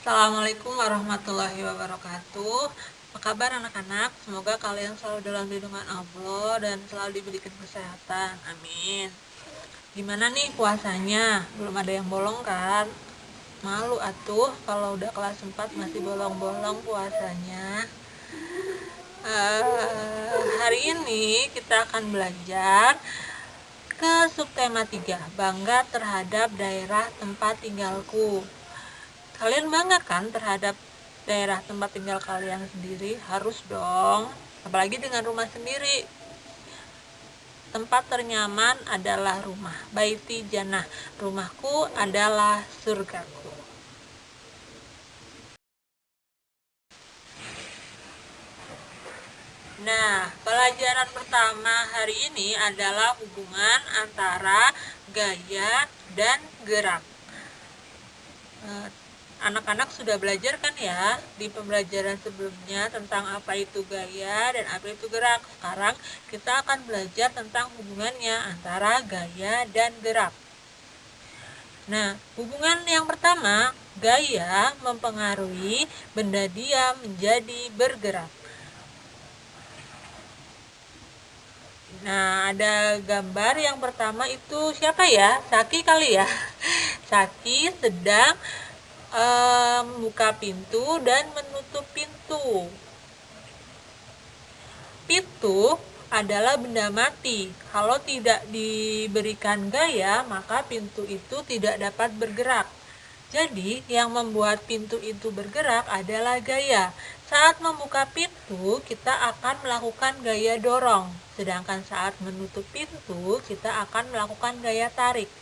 Assalamualaikum warahmatullahi wabarakatuh. Apa kabar anak-anak? Semoga kalian selalu dalam lindungan Allah dan selalu diberikan kesehatan. Amin. Gimana nih puasanya? Belum ada yang bolong kan? Malu atuh kalau udah kelas 4 masih bolong-bolong puasanya. Hari ini kita akan belajar ke subtema 3, bangga terhadap daerah tempat tinggalku. Kalian bangga kan terhadap daerah tempat tinggal kalian sendiri? Harus dong, apalagi dengan rumah sendiri. Tempat ternyaman adalah rumah. Baiti jannah, rumahku adalah surgaku. Nah, pelajaran pertama hari ini adalah hubungan antara gaya dan gerak. Anak-anak sudah belajar kan ya di pembelajaran sebelumnya tentang apa itu gaya dan apa itu gerak. Sekarang kita akan belajar tentang hubungannya antara gaya dan gerak. Nah, hubungan yang pertama, gaya mempengaruhi benda diam menjadi bergerak. Nah, ada gambar yang pertama itu siapa ya? Saki kali ya. Saki sedang membuka pintu dan menutup pintu. Pintu adalah benda mati. Kalau tidak diberikan gaya, maka pintu itu tidak dapat bergerak. Jadi, yang membuat pintu itu bergerak adalah gaya. Saat membuka pintu, kita akan melakukan gaya dorong. Sedangkan saat menutup pintu, kita akan melakukan gaya tarik.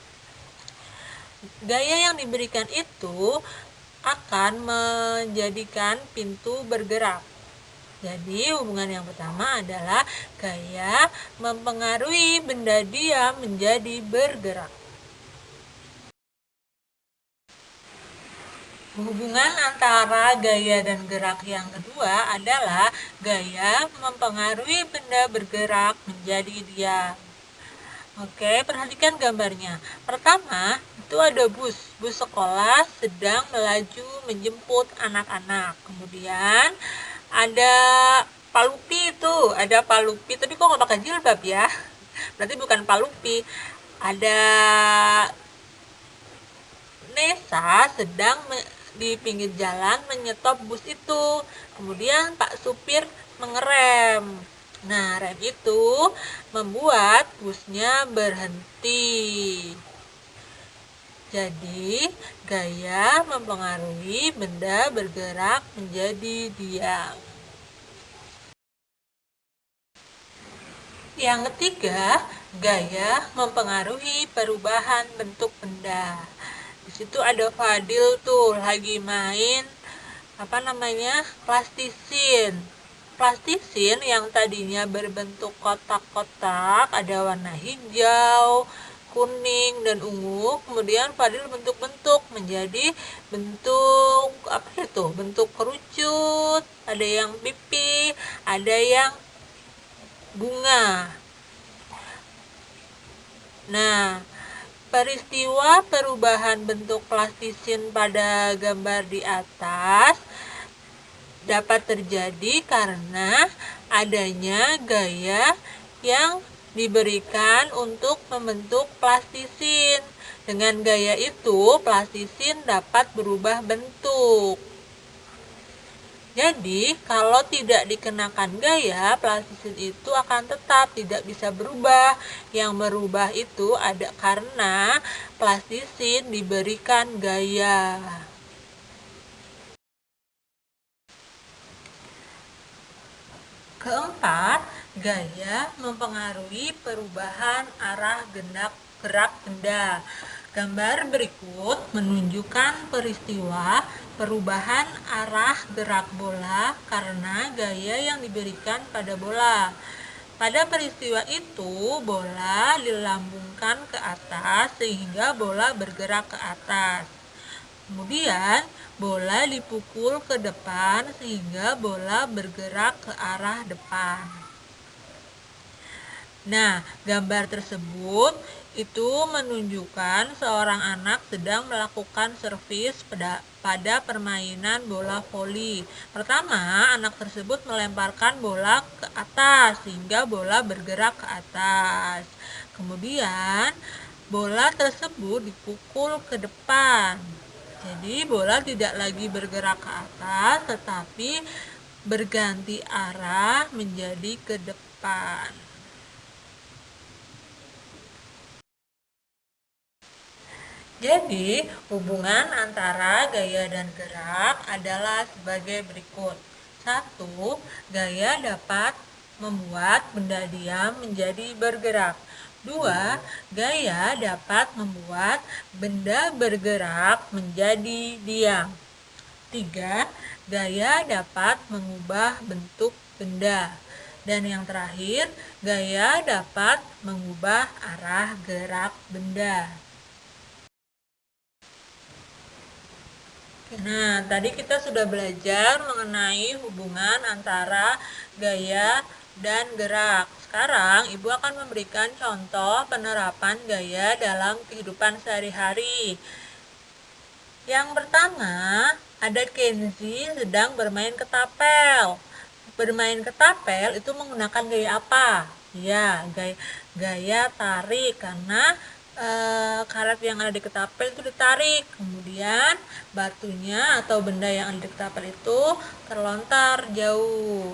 Gaya yang diberikan itu akan menjadikan pintu bergerak. Jadi hubungan yang pertama adalah gaya mempengaruhi benda diam menjadi bergerak. Hubungan antara gaya dan gerak yang kedua adalah gaya mempengaruhi benda bergerak menjadi diam. Oke, perhatikan gambarnya. Pertama, itu ada bus sekolah sedang melaju menjemput anak-anak. Kemudian ada Palupi itu, ada Palupi, tapi kok nggak pakai jilbab ya? Berarti bukan Palupi. Ada Nesa sedang di pinggir jalan menyetop bus itu. Kemudian Pak supir mengerem. Nah, rem itu membuat busnya berhenti. Jadi, gaya mempengaruhi benda bergerak menjadi diam. Yang ketiga, gaya mempengaruhi perubahan bentuk benda. Di situ ada Fadil tuh lagi main plastisin. Plastisin yang tadinya berbentuk kotak-kotak, ada warna hijau, kuning, dan ungu. Kemudian Fadil bentuk-bentuk menjadi bentuk bentuk kerucut, ada yang pipi, ada yang bunga. Nah, peristiwa perubahan bentuk plastisin pada gambar di atas dapat terjadi karena adanya gaya yang diberikan untuk membentuk plastisin. Dengan gaya itu, plastisin dapat berubah bentuk. Jadi, kalau tidak dikenakan gaya, plastisin itu akan tetap tidak bisa berubah. Yang berubah itu ada karena plastisin diberikan gaya. Keempat, gaya mempengaruhi perubahan arah gerak benda. Gambar berikut menunjukkan peristiwa perubahan arah gerak bola karena gaya yang diberikan pada bola. Pada peristiwa itu, bola dilambungkan ke atas sehingga bola bergerak ke atas. Kemudian, bola dipukul ke depan sehingga bola bergerak ke arah depan. Nah, gambar tersebut itu menunjukkan seorang anak sedang melakukan servis pada permainan bola voli. Pertama, anak tersebut melemparkan bola ke atas sehingga bola bergerak ke atas. Kemudian, bola tersebut dipukul ke depan. Jadi, bola tidak lagi bergerak ke atas, tetapi berganti arah menjadi ke depan. Jadi, hubungan antara gaya dan gerak adalah sebagai berikut. 1. Gaya dapat membuat benda diam menjadi bergerak. 2. Gaya dapat membuat benda bergerak menjadi diam. 3. Gaya dapat mengubah bentuk benda. Dan yang terakhir, gaya dapat mengubah arah gerak benda. Nah, tadi kita sudah belajar mengenai hubungan antara gaya dan gerak. Sekarang, Ibu akan memberikan contoh penerapan gaya dalam kehidupan sehari-hari. Yang pertama, ada Kenzi sedang bermain ketapel. Bermain ketapel itu menggunakan gaya apa? Ya, gaya tarik, karena karet yang ada di ketapel itu ditarik, kemudian batunya atau benda yang ada di ketapel itu terlontar jauh.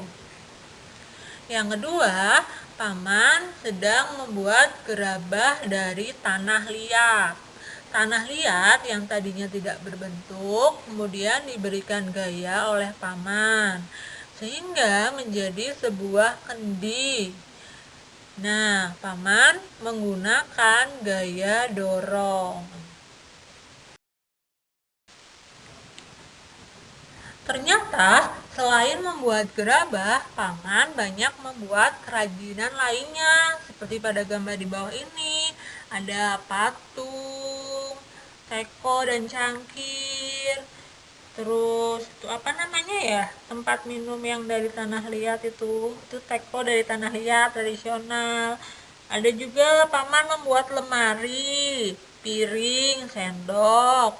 Yang kedua, Paman sedang membuat gerabah dari tanah liat. Tanah liat yang tadinya tidak berbentuk kemudian diberikan gaya oleh Paman sehingga menjadi sebuah kendi. Nah, Paman menggunakan gaya dorong. Ternyata, selain membuat gerabah, Paman banyak membuat kerajinan lainnya. Seperti pada gambar di bawah ini, ada patung, teko dan cangkir. Terus itu apa namanya ya, tempat minum yang dari tanah liat itu teko dari tanah liat tradisional. Ada juga Paman membuat lemari, piring, sendok,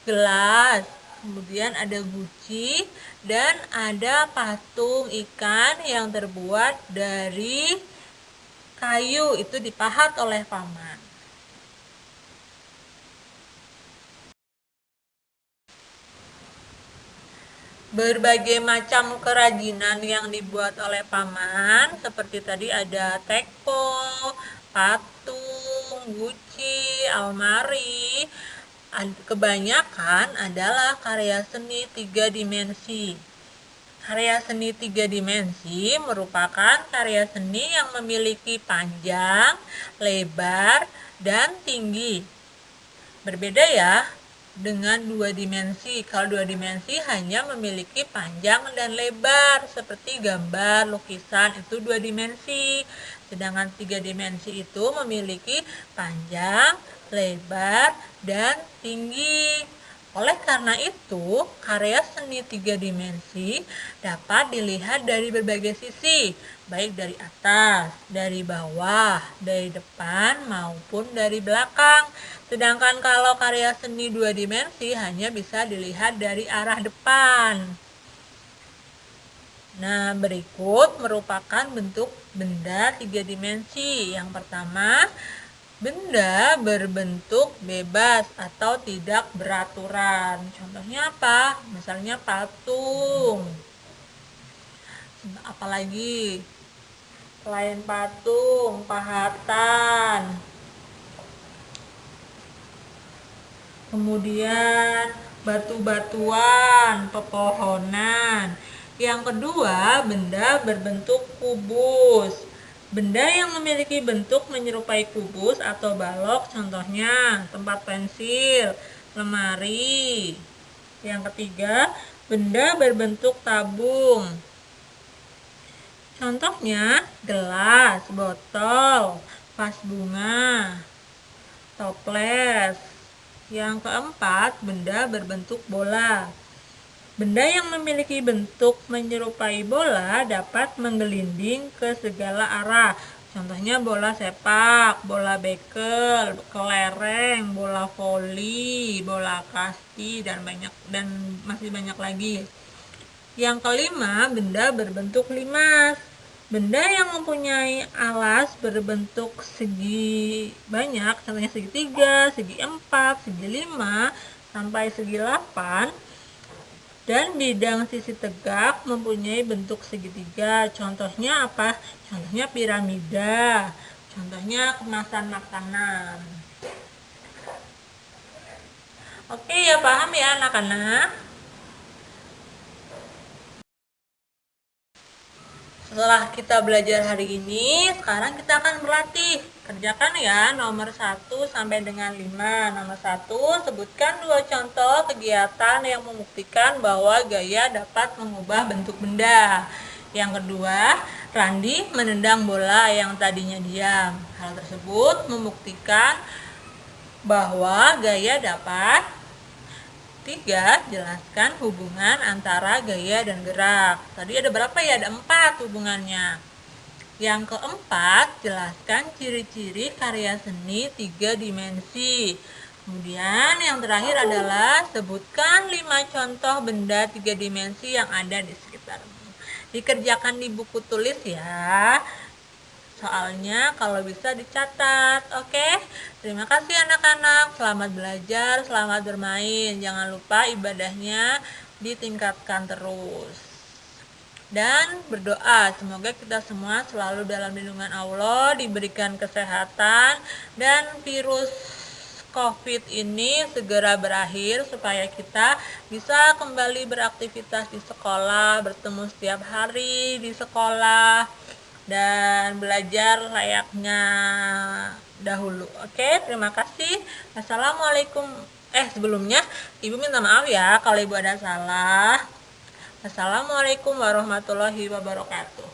gelas, kemudian ada guci, dan ada patung ikan yang terbuat dari kayu, itu dipahat oleh Paman. Berbagai macam kerajinan yang dibuat oleh Paman, seperti tadi ada teko, patung, guci, almari, kebanyakan adalah karya seni 3 dimensi. Karya seni 3 dimensi merupakan karya seni yang memiliki panjang, lebar, dan tinggi. Berbeda ya dengan 2 dimensi. Kalau 2 dimensi hanya memiliki panjang dan lebar, seperti gambar, lukisan itu 2 dimensi. Sedangkan 3 dimensi itu memiliki panjang, lebar, dan tinggi. Oleh karena itu, karya seni 3 dimensi dapat dilihat dari berbagai sisi, baik dari atas, dari bawah, dari depan, maupun dari belakang. Sedangkan kalau karya seni 2 dimensi hanya bisa dilihat dari arah depan. Nah, berikut merupakan bentuk benda 3 dimensi. Yang pertama, benda berbentuk bebas atau tidak beraturan. Contohnya apa? Misalnya patung. Apalagi selain patung, pahatan. Kemudian batu-batuan, pepohonan. Yang kedua, benda berbentuk kubus. Benda yang memiliki bentuk menyerupai kubus atau balok, contohnya tempat pensil, lemari. Yang ketiga, benda berbentuk tabung. Contohnya gelas, botol, vas bunga, toples. Yang keempat, benda berbentuk bola. Benda yang memiliki bentuk menyerupai bola dapat menggelinding ke segala arah. Contohnya bola sepak, bola bekel, kelereng, bola voli, bola kasti, dan masih banyak lagi. Yang kelima, benda berbentuk limas. Benda yang mempunyai alas berbentuk segi banyak, contohnya segitiga, segi 4, segi 5, sampai segi 8, dan bidang sisi tegak mempunyai bentuk segitiga. Contohnya apa? Contohnya piramida, contohnya kemasan makanan. Oke ya, paham ya anak-anak? Setelah kita belajar hari ini, sekarang kita akan berlatih. Kerjakan ya nomor 1 sampai dengan 5. Nomor 1, sebutkan 2 contoh kegiatan yang membuktikan bahwa gaya dapat mengubah bentuk benda. Yang kedua, Randi menendang bola yang tadinya diam. Hal tersebut membuktikan bahwa gaya dapat. 3. Jelaskan hubungan antara gaya dan gerak. Tadi ada berapa ya? Ada 4 hubungannya. Yang keempat, jelaskan ciri-ciri karya seni 3 dimensi. Kemudian yang terakhir adalah sebutkan 5 contoh benda 3 dimensi yang ada di sekitarmu. Dikerjakan di buku tulis ya. Soalnya kalau bisa dicatat. Oke? Terima kasih anak-anak. Selamat belajar, selamat bermain. Jangan lupa ibadahnya ditingkatkan terus. Dan berdoa semoga kita semua selalu dalam lindungan Allah, diberikan kesehatan, dan virus COVID ini segera berakhir supaya kita bisa kembali beraktivitas di sekolah, bertemu setiap hari di sekolah, dan belajar layaknya dahulu. Oke, terima kasih. Assalamualaikum. Sebelumnya Ibu minta maaf ya kalau Ibu ada salah. Assalamualaikum warahmatullahi wabarakatuh.